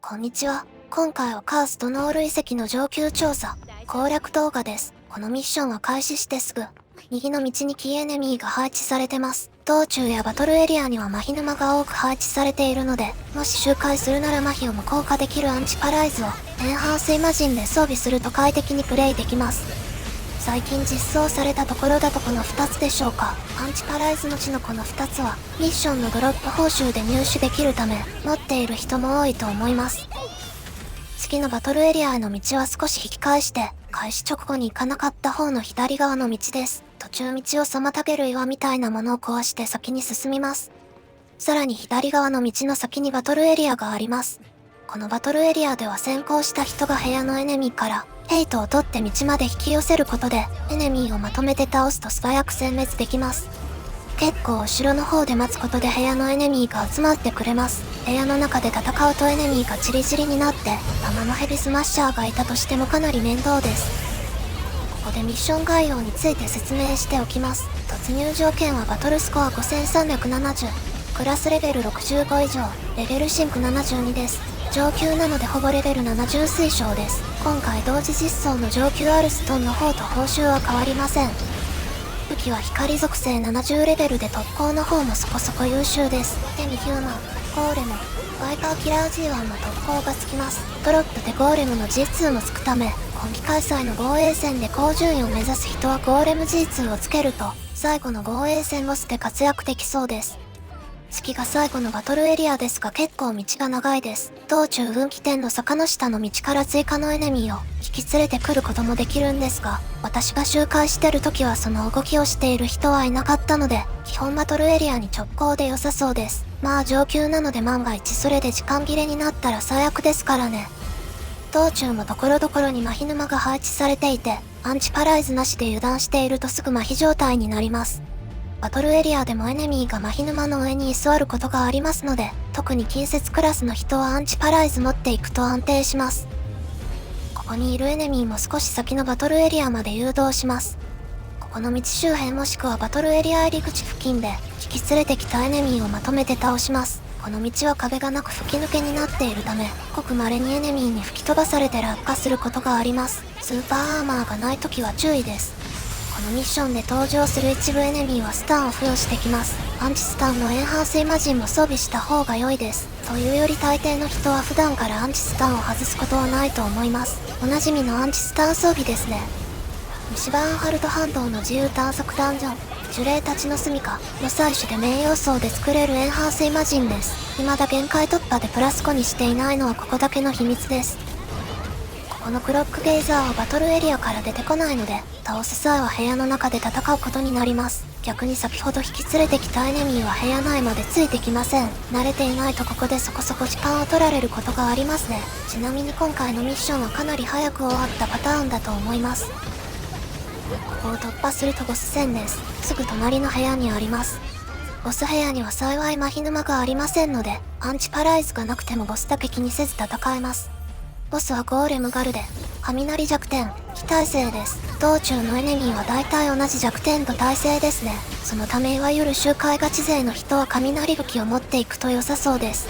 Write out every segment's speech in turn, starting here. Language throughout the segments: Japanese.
こんにちは。今回はカーストノール遺跡の上級調査、攻略動画です。このミッションは開始してすぐ、右の道にキーエネミーが配置されてます。道中やバトルエリアには麻痺沼が多く配置されているので、もし周回するなら麻痺を無効化できるアンチパライズを、エンハンスイマジンで装備すると快適にプレイできます。最近実装されたところだとこの2つでしょうか。アンチパライズの地のこの2つは、ミッションのドロップ報酬で入手できるため、持っている人も多いと思います。次のバトルエリアへの道は少し引き返して、開始直後に行かなかった方の左側の道です。途中道を妨げる岩みたいなものを壊して先に進みます。さらに左側の道の先にバトルエリアがあります。このバトルエリアでは先行した人が部屋のエネミーから、ヘイトを取って道まで引き寄せることで、エネミーをまとめて倒すと素早く殲滅できます。結構後ろの方で待つことで部屋のエネミーが集まってくれます。部屋の中で戦うとエネミーがチリチリになって、弾のヘビスマッシャーがいたとしてもかなり面倒です。ここでミッション概要について説明しておきます。突入条件はバトルスコア5370、クラスレベル65以上、レベルシンク72です。上級なのでほぼレベル70推奨です。今回同時実装の上級アルストンの方と報酬は変わりません。武器は光属性70レベルで特攻の方もそこそこ優秀です。デミヒューマン、ゴーレム、ワイパーキラー G1 の特攻がつきます。ドロップでゴーレムの G2 もつくため、今期開催の防衛戦で高順位を目指す人はゴーレム G2 をつけると、最後の防衛戦ボスで活躍できそうです。次が最後のバトルエリアですが結構道が長いです。道中分岐点の坂の下の道から追加のエネミーを引き連れてくることもできるんですが、私が周回してる時はその動きをしている人はいなかったので、基本バトルエリアに直行で良さそうです。まあ上級なので万が一それで時間切れになったら最悪ですからね。道中も所々に麻痺沼が配置されていて、アンチパライズなしで油断しているとすぐ麻痺状態になります。バトルエリアでもエネミーが麻痺沼の上に居座ることがありますので、特に近接クラスの人はアンチパライズ持っていくと安定します。ここにいるエネミーも少し先のバトルエリアまで誘導します。ここの道周辺もしくはバトルエリア入り口付近で引き連れてきたエネミーをまとめて倒します。この道は壁がなく吹き抜けになっているため、ごく稀にエネミーに吹き飛ばされて落下することがあります。スーパーアーマーがない時は注意です。このミッションで登場する一部エネミーはスタンを付与してきます。アンチスタンのエンハンスイマジンも装備した方が良いです。というより大抵の人は普段からアンチスタンを外すことはないと思います。おなじみのアンチスタン装備ですね。西バーンハルト半島の自由探索ダンジョン、呪霊たちの住処の採取で名要素で作れるエンハンスイマジンです。未だ限界突破でプラス5にしていないのはここだけの秘密です。このクロックゲイザーはバトルエリアから出てこないので、倒す際は部屋の中で戦うことになります。逆に先ほど引き連れてきたエネミーは部屋内までついてきません。慣れていないとここでそこそこ時間を取られることがありますね。ちなみに今回のミッションはかなり早く終わったパターンだと思います。ここを突破するとボス戦です。すぐ隣の部屋にあります。ボス部屋には幸い麻痺沼がありませんので、アンチパライズがなくてもボスだけ気にせず戦えます。ボスはゴーレムガルで、雷弱点、非耐性です。道中のエネミーは大体同じ弱点と耐性ですね。そのためいわゆる周回ガチ勢の人は雷武器を持っていくと良さそうです。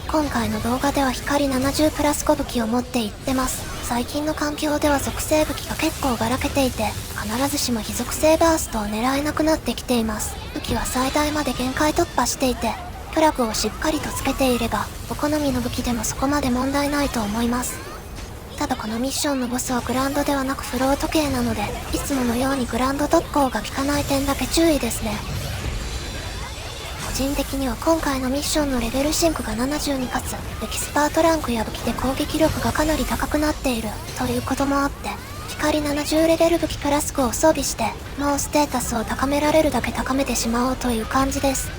今回の動画では光70プラス5武器を持っていってます。最近の環境では属性武器が結構ばらけていて、必ずしも非属性バーストを狙えなくなってきています。武器は最大まで限界突破していて、プラグをしっかりとつけていれば、お好みの武器でもそこまで問題ないと思います。ただこのミッションのボスはグランドではなくフロート系なので、いつものようにグランド特攻が効かない点だけ注意ですね。個人的には今回のミッションのレベルシンクが72かつ、エキスパートランクや武器で攻撃力がかなり高くなっている、ということもあって、光70レベル武器プラス5を装備して、もうステータスを高められるだけ高めてしまおうという感じです。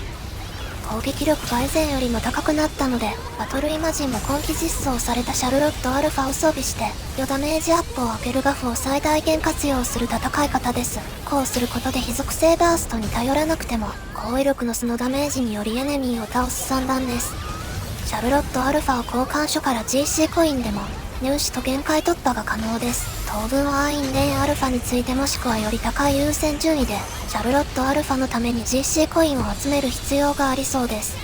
攻撃力が以前よりも高くなったので、バトルイマジンも今期実装されたシャルロットアルファを装備して、余ダメージアップを上げるガフを最大限活用する戦い方です。こうすることで非属性バーストに頼らなくても、高威力の素のダメージによりエネミーを倒す算段です。シャルロットアルファを交換所から GC コインでも、入手と限界突破が可能です。当分はアインレインアルファについてもしくはより高い優先順位で、シャルロットアルファのために GC コインを集める必要がありそうです。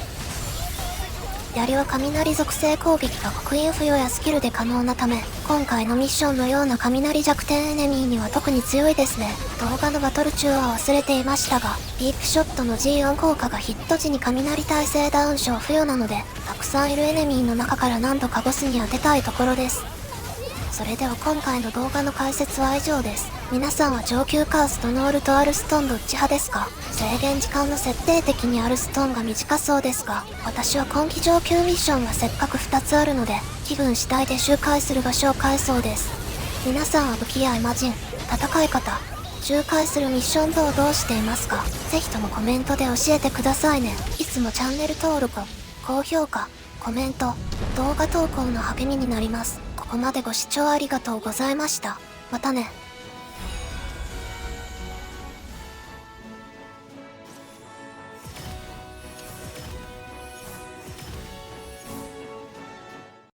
槍は雷属性攻撃が刻印付与やスキルで可能なため、今回のミッションのような雷弱点エネミーには特に強いですね。動画のバトル中は忘れていましたが、ディープショットの G4 効果がヒット時に雷耐性ダウン賞付与なので、たくさんいるエネミーの中から何度かボスに当てたいところです。それでは今回の動画の解説は以上です。皆さんは上級カーストノールとあるストーンどっち派ですか？制限時間の設定的にあるストーンが短そうですが、私は今季上級ミッションがせっかく2つあるので、気分次第で周回する場所を変えそうです。皆さんは武器やエマジン、戦い方、周回するミッション等どうしていますか？ぜひともコメントで教えてくださいね。いつもチャンネル登録、高評価、コメント、動画投稿の励みになります。ここまでご視聴ありがとうございました。またね。